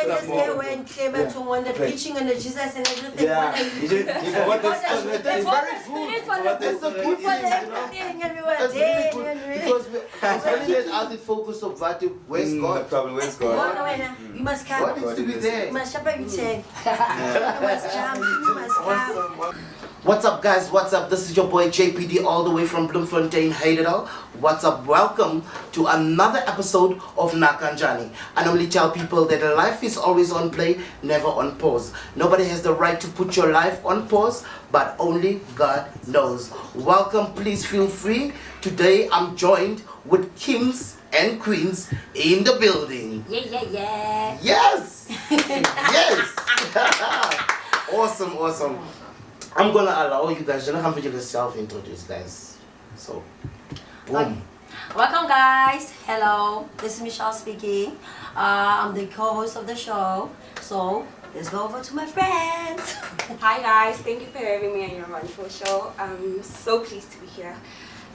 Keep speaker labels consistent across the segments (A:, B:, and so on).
A: just there when Clement won the preaching on the Jesus and everything.
B: Yeah,
A: It's very good.
B: That's a good thing, That's really good because especially as the focus of that, where's God?
C: Problem, where's God?
A: You must come.
B: God needs to be there.
A: You must shop everything. You must come. You must come.
B: What's up, guys? What's up? This is your boy JPD all the way from Bloemfontein, Heidedal. What's up? Welcome to another episode of Nakanjani. I normally tell people that life is always on play, never on pause. Nobody has the right to put your life on pause, but only God knows. Welcome, please feel free. Today I'm joined with kings and queens in the building.
A: Yeah.
B: Yes! Yes! Awesome. I'm gonna allow you guys to self-introduce, guys. So, boom.
A: Okay. Welcome, guys. Hello, this is Michelle speaking. I'm the co-host of the show. So, let's go over to my friends.
D: Hi guys, thank you for having me on your wonderful show. I'm so pleased to be here.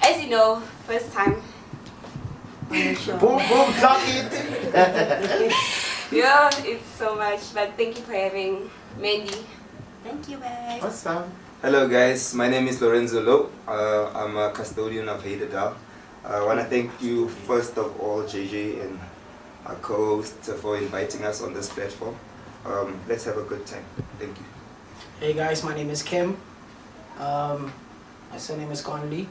D: As you know, first time
A: On the show.
B: Boom, clock it!
D: Yeah, it's so much, but thank you for having Mandy.
A: Thank you, babe.
B: What's up?
C: Hello guys, my name is Lorenzo. I'm a custodian of Heidedal. I want to thank you first of all, JJ and our co-host, for inviting us on this platform. Let's have a good time. Thank you.
E: Hey guys, my name is Kim. My surname is Conley.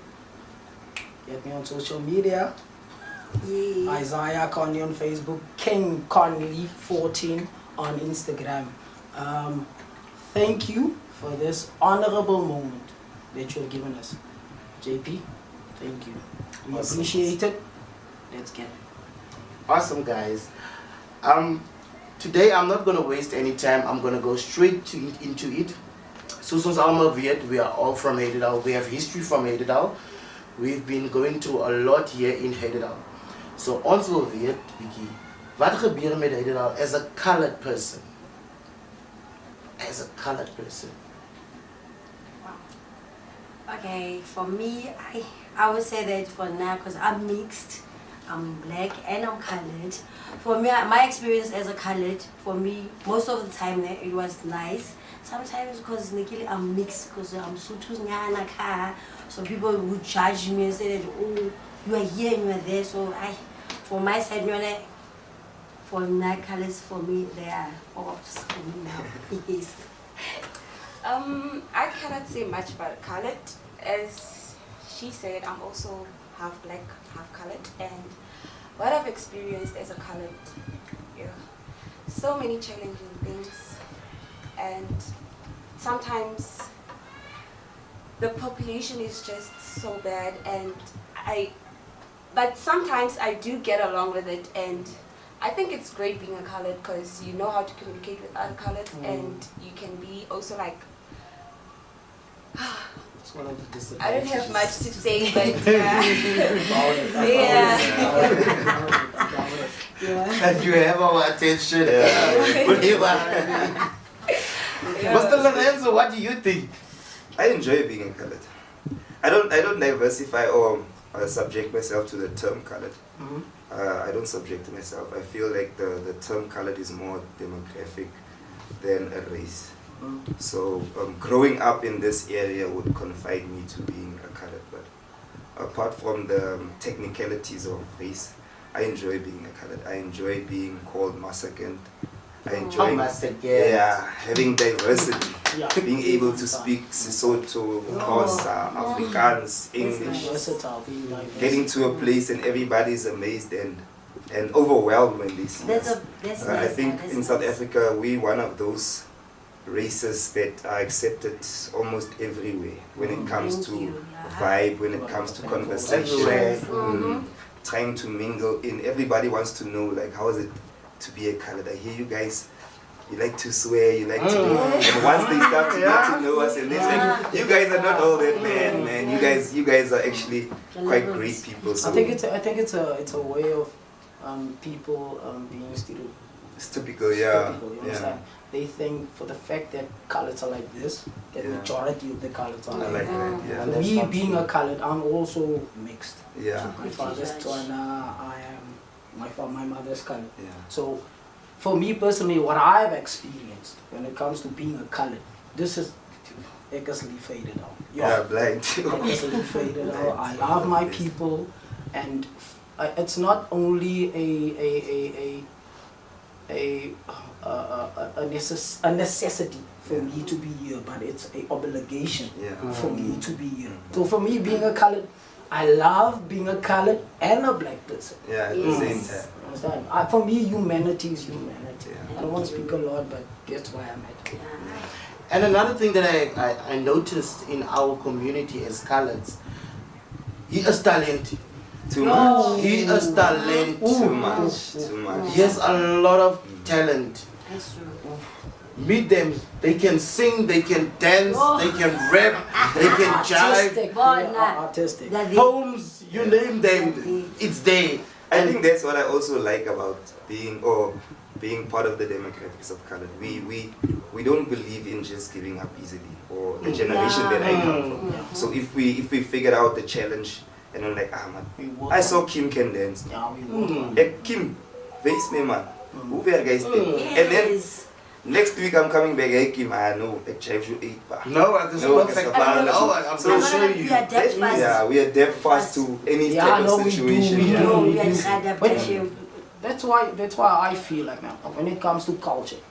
E: Get me on social media.
A: Yeah.
E: Isaiah Conley on Facebook. King Conley 14 on Instagram. Thank you for this honorable moment that you have given us. JP, thank you. We appreciate it. Let's get it.
B: Awesome, guys. Today I'm not gonna waste any time. I'm gonna go straight into it. Susans Alma Viet, we are all from Heidedal. We have history from Heidedal. We've been going through a lot here in Heidedal. So also Viet, Vicky, wat gebeur met Heidedal as a colored person? As a colored person.
A: Okay, for me, I would say that for now, because I'm mixed, I'm black and I'm colored. For me, my experience as a colored, for me, most of the time it was nice. Sometimes because I'm mixed, because I'm so so people would judge me and say that, oh, you are here and you are there. So for my side, for my colors, for me, they are ops for me now. Yes.
D: I cannot say much about colored. As she said, I'm also half black, half colored, and what I've experienced as a colored, so many challenging things, and sometimes the population is just so bad, but sometimes I do get along with it, and I think it's great being a colored because you know how to communicate with other coloreds, and you can be also like,
E: It's one of the disadvantages.
D: I don't have much to say, but yeah.
B: And you have our attention. Mr. Lorenzo, what do you think?
C: I enjoy being a colored. I don't diversify or subject myself to the term colored. I don't subject myself. I feel like the term colored is more demographic than a race. So growing up in this area would confine me to being a colored. But apart from the technicalities of race, I enjoy being a colored. I enjoy being called massacred. I enjoy having diversity, being able to speak Sesotho, Xhosa, Afrikaans, English, getting to a place and everybody's amazed and overwhelmed when they see us. I think in South Africa we're one of those races that are accepted almost everywhere when it comes to vibe, when it comes to conversation, trying to mingle in. Everybody wants to know, like, how is it to be a colored? I hear you guys, you like to swear, you like to do, and once they start to get to know us, and they're like, you guys are not all that man. You guys are actually quite great people. So
E: I think it's a way of people being
C: typical,
E: yeah. They think for the fact that colors are like this, that majority of the colors are like that.
C: Yeah.
E: Me being a colored, I'm also mixed.
C: Yeah.
E: My father's Tswana, my mother's colored.
C: Yeah.
E: So for me personally, what I've experienced when it comes to being a colored, this is easily faded out.
C: Yeah, blind.
E: Easily faded out. I love my people, and it's not only a necessity for me to be here, but it's an obligation for me to be here. So for me, being a colored, I love being a colored and a black person.
C: Yeah, at the same time.
E: Understand? For me, humanity is humanity. I don't want to speak a lot, but that's why I'm at.
B: And another thing that I noticed in our community as coloreds, he is talented.
C: Too much.
B: He is talented.
C: Too much. Too much.
B: He has a lot of talent.
A: That's true.
B: Meet them, they can sing, they can dance, they can rap, they can jive,
E: Artistic.
A: But
E: Artistic.
B: poems, you name them, it's there.
C: I think that's what I also like about being part of the demographics of color. We don't believe in just giving up easily, or the generation that I come from. So if we figured out the challenge and I'm like, man, I saw Kim can dance. Kim, face me man. Who were guys and then next week I'm coming back, hey Kim, I know I drive you 8 bar.
B: No, it's perfect. I'm so sure you.
C: Yeah, we adapt fast to any type of situation.
E: That's why I feel like now when it comes to culture,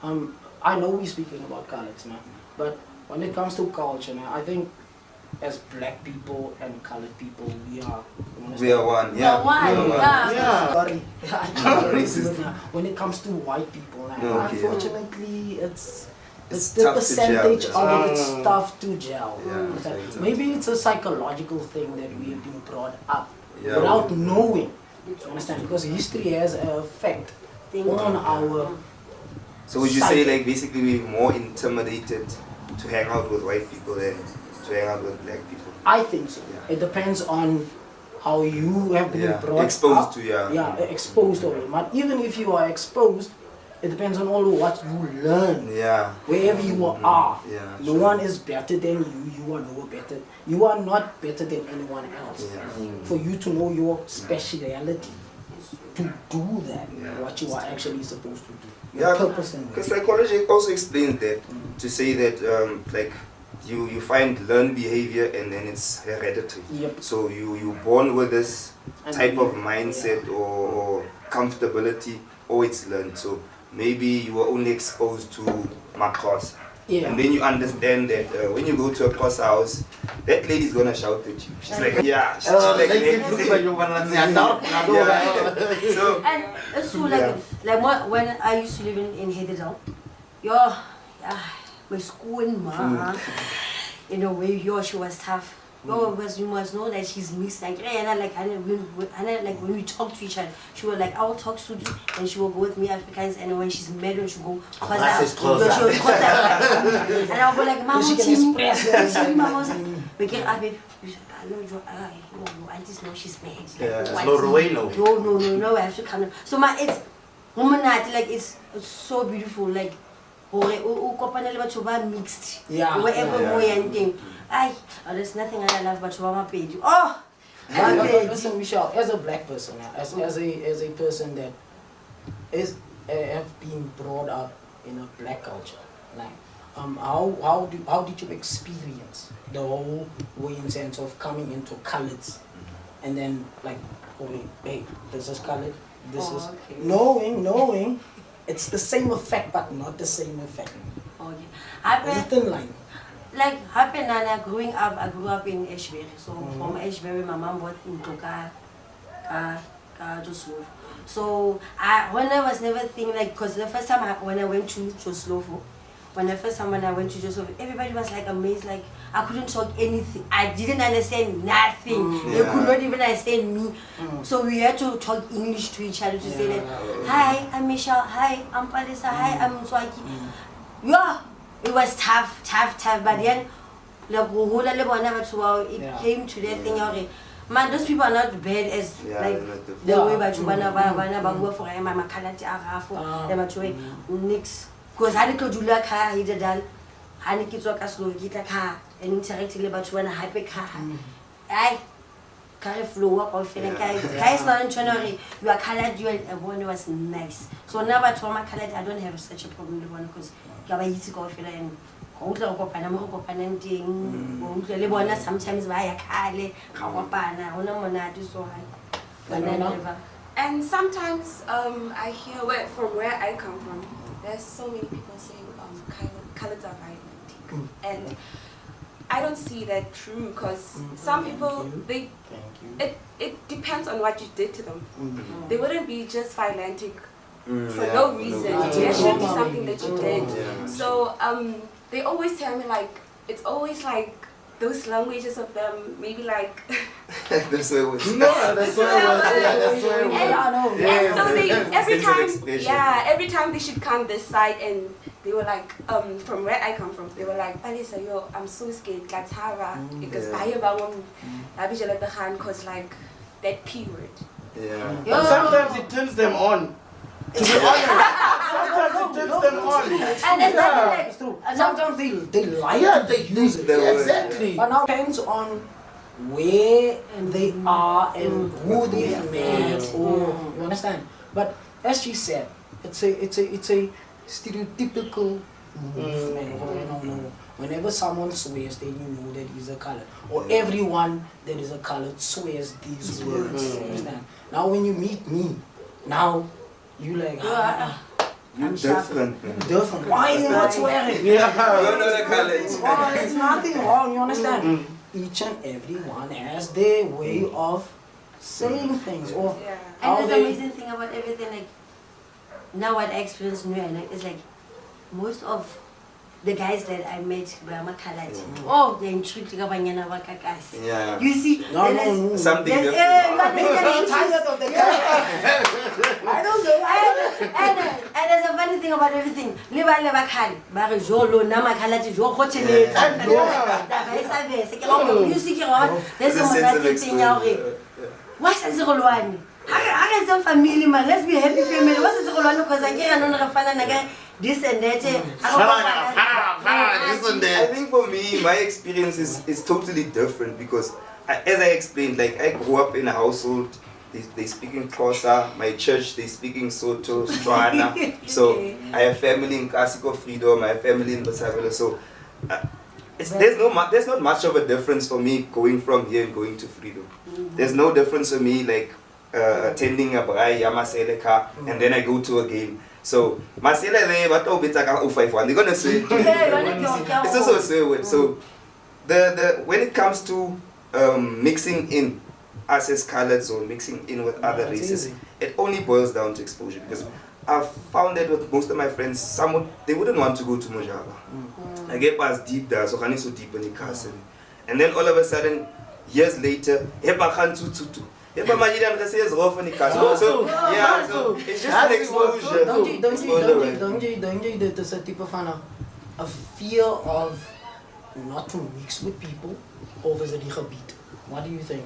E: I know we're speaking about colors now, but when it comes to culture now, I think as black people and colored people, we are
C: one.
A: We are one.
E: Sorry. When it comes to white people now, unfortunately, it's the
C: tough to
E: percentage
C: gel,
E: of it's tough to gel.
C: Yeah,
E: Maybe it's a psychological thing that we have been brought up
C: Yeah.
E: without knowing. You understand? Because history has an effect on our.
C: So would you say like basically we're more intimidated to hang out with white people than to hang out with black people?
E: I think so.
C: Yeah.
E: It depends on how you have been brought
C: exposed
E: up.
C: to
E: Exposed to it. But even if you are exposed, it depends on all what you learn.
C: Yeah.
E: Wherever you are.
C: Yeah,
E: No one is better than you. You are no better. You are not better than anyone else.
C: Yeah.
E: For you to know your speciality, to do that,
C: Yeah.
E: what you are actually supposed to do.
C: Yeah,
E: Your purpose in
C: because
E: life.
C: psychology also explains that to say that like you find learned behavior and then it's hereditary.
E: Yep.
C: So you born with this
E: And
C: type
E: then
C: of mindset or comfortability, or it's learned. So maybe you were only exposed to Macross.
E: Yeah.
C: And then you understand that when you go to a cross house, that lady's gonna shout at you. She's like, yeah. She's like, so
A: And it's true, like when I used to live in Hededal, my school ma, in a way, she was tough. You must know that she's mixed. Like, when we talk to each other, she will like, I will talk to you, and she will go with me Africans, and when she's mad, when she will go, and I'll go like, Mama,
E: she can express
A: your aunties know she's mad.
B: It's no way, no.
A: No, I have to come. So it's it's so beautiful, like mixed.
E: Yeah.
A: Wherever we there's nothing I love but my page. Oh,
E: Listen, Michelle, as a black person, as a person that is have been brought up in a black culture, like how did you experience the whole way in sense of coming into coloreds, and then like, hey, this is colored, this is
A: okay.
E: knowing it's the same effect but not the same effect.
A: Okay.
E: There's a thin line.
A: Like I grew up in Ashbury. So from Ashbury, my mom bought into Joslovo. So when I was never thinking, like, because the first time when I went to Joslovo, everybody was like amazed. Like, I couldn't talk anything. I didn't understand nothing. They could not even understand me. So we had to talk English to each other to say that, hi, I'm Michelle. Hi, I'm Palesa. Hi, I'm Swaki. Yeah. It was tough, but then it came to that thing. Man, those people are not bad as like the way but for my kalati arafo nix because I need Jula car hidal Haniki Zoka Slovita car and interacting about one hyper car. Kare flow up or feeling guys not in January, you are colored, you and one was nice. So now but for my colored, I don't have such a problem with one because you are easy go feeling. Sometimes by a kale,
D: and sometimes I hear from where I come from, there's so many people saying colors are violent, and I don't see that true because some people it depends on what you did to them. They wouldn't be just violentic for no reason. There should be something that you did. So they always tell me like it's always like those languages of them, maybe like
C: That's where it was.
B: No, that's where it was. Yeah, that's where it was.
D: And so they
C: Expression.
D: every time they should come this side and they were like, from where I come from, they were like, Palesa, yo, I'm so scared, because because like that P word.
C: Yeah.
B: But sometimes it turns them on. To be honest, sometimes it turns them on.
A: And it's
E: true. Sometimes they lie.
B: Yeah, they use it.
C: Yeah,
B: Exactly.
E: But now it depends on where they are and who they've met, or you understand. But as she said, it's a stereotypical movement. Whenever someone swears, then you know that he's a colored, or everyone that is a colored swears these words. You understand? Now when you meet me, now you like
C: You're different, man.
E: different. Why are you not swearing?
C: You're not a college.
E: Oh, there's nothing wrong, you understand? Each and every one has their way of saying things, or how
A: And the
E: they...
A: amazing thing about everything, like now what I experience new is like most of the guys that I met were colored. Oh, they're intrigued about guys.
C: Yeah.
A: You see,
E: No.
C: Something
A: there's-
C: different.
E: I'm tired of the guy. I don't know.
A: and there's a funny thing about everything. Liba kali, bare jolo na makhala ti jo khotheletse. You see there's
C: There's a
A: some
C: sense of
A: that thing ya hore.
C: exposure.
A: What's the golwane? I get some family man. Let's be happy family. What's the golwane because I can't know fana naga this and that.
B: This and
C: I
B: that.
C: think for me, my experience is totally different because, as I explained, like I grew up in a household, they speak in Xhosa, my church, they speak in Soto, Setswana. So I have family in Kasiko Freedom, I have family in Basavela. So there's not much of a difference for me going from here and going to Freedom. There's no difference for me like attending a Brai Yamaseleka and then I go to a game. So Masela there, but oh 051. They're gonna say it's also a swear word. So the when it comes to mixing in us as coloreds or mixing in with other races, it only boils down to exposure because I've found that with most of my friends, they wouldn't want to go to Mojaba. I get past deep there, so so deep in the castle. And then all of a sudden, years later, so yeah, so it's just an exposure.
E: Don't you there's a type of a fear of not to mix with people over the gebied? What do you think?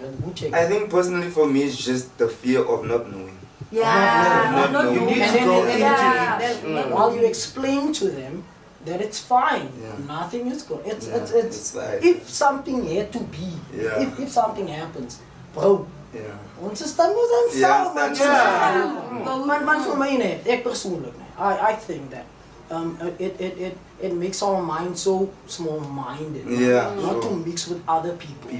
C: I think personally for me it's just the fear of not knowing.
A: Yeah,
C: No,
B: you need to go
E: then while you explain to them that it's fine, nothing is good. It's
C: fine.
E: if something had to be, if something happens, bro. Ons stem is aan
C: Ja,
E: saam.
C: stem
E: Maar voor mij nee, ik persoonlijk nee. I think that it makes our mind so small-minded. Not to mix with other people.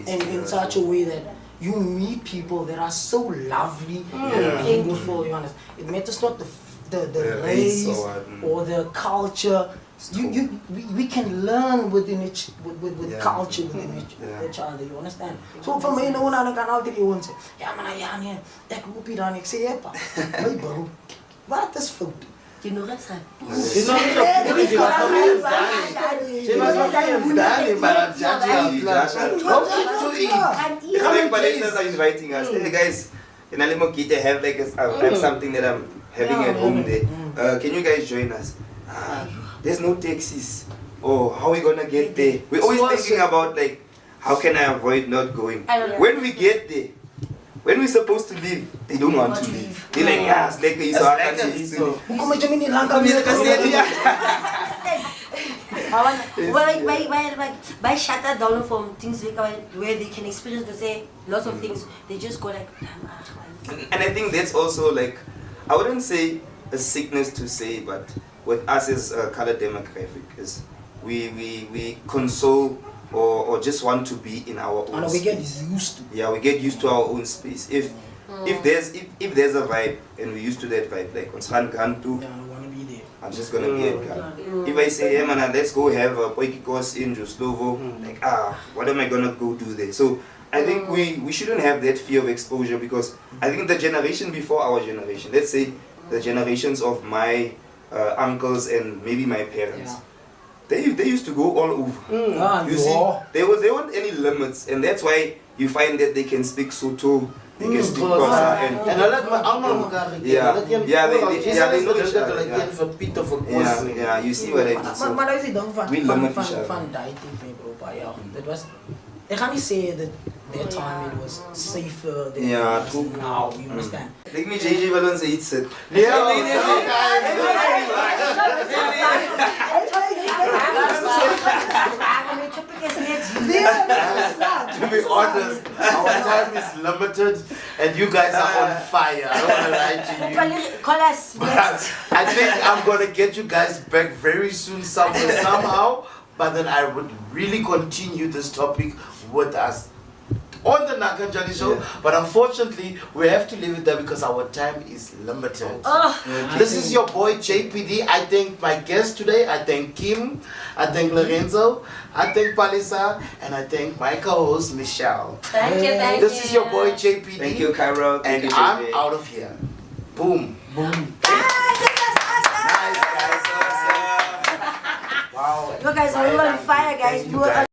E: And in such a way that you meet people that are so lovely and beautiful. You understand? It matters not the race or the culture. We can learn within with culture within each other. You understand? So for me, no one can out there and say, "Yeah, man, ek loop hier dan ek sê epa." My bro, wat is fout?
A: You know that's right.
C: Palesa are inviting us. Hey guys, in Alimokite have like I have something that I'm having at home there. Can you guys join us? There's no taxis. Oh, how are we gonna get there? We're always thinking about like, how can I avoid not going? When we get there, when we're supposed to leave, they don't want to leave. They're like, yeah, it's like the
A: By shut that down from things where they can experience to say lots of things, they just go like,
C: And I think that's also like, I wouldn't say a sickness to say, but with us as a colored demographic is we console or just want to be in our own
E: And
C: space.
E: we get used to.
C: Yeah, we get used to our own space. If there's a vibe and we're used to that vibe, like on San Gantu,
E: Yeah, I want to be there.
C: I'm just gonna be at Ghana. If I say, hey man, let's go have a poiki course in Juslovo, like what am I gonna go do there? So I think we shouldn't have that fear of exposure, because I think the generation before our generation, let's say the generations of my uncles and maybe my parents, they used to go all over. You see, there weren't any limits, and that's why you find that they can speak Soto, they can speak Xhosa, and
B: I let my uncle they know each other.
C: yeah, you see what I mean. So
E: Maar dat is die ding
C: we limit each other.
E: van die tip, bro. Maar ja, dat was. I can't say that that time it was safer than
C: Yeah,
E: it is
C: true.
E: now. You understand?
C: Let me JJ wel ons iets sit.
B: To be honest, our time is limited and you guys are on fire. I don't want to lie to you.
A: call us next.
B: I think I'm going to get you guys back very soon somewhere, somehow. But then I would really continue this topic with us on the Nakanjani show. But unfortunately, we have to leave it there because our time is limited. This is your boy JPD. I thank my guest today. I thank Kim. I thank Lorenzo. I thank Palesa. And I thank my co-host Michelle.
A: Thank you.
B: This is your boy JPD.
C: Thank you, Cairo. Thank
B: And
C: you,
B: I'm
C: JJ.
B: out of here. Boom.
E: Boom.
C: Nice guys, awesome.
B: Wow.
A: You guys are on fire, guys.
B: Thank you, guys.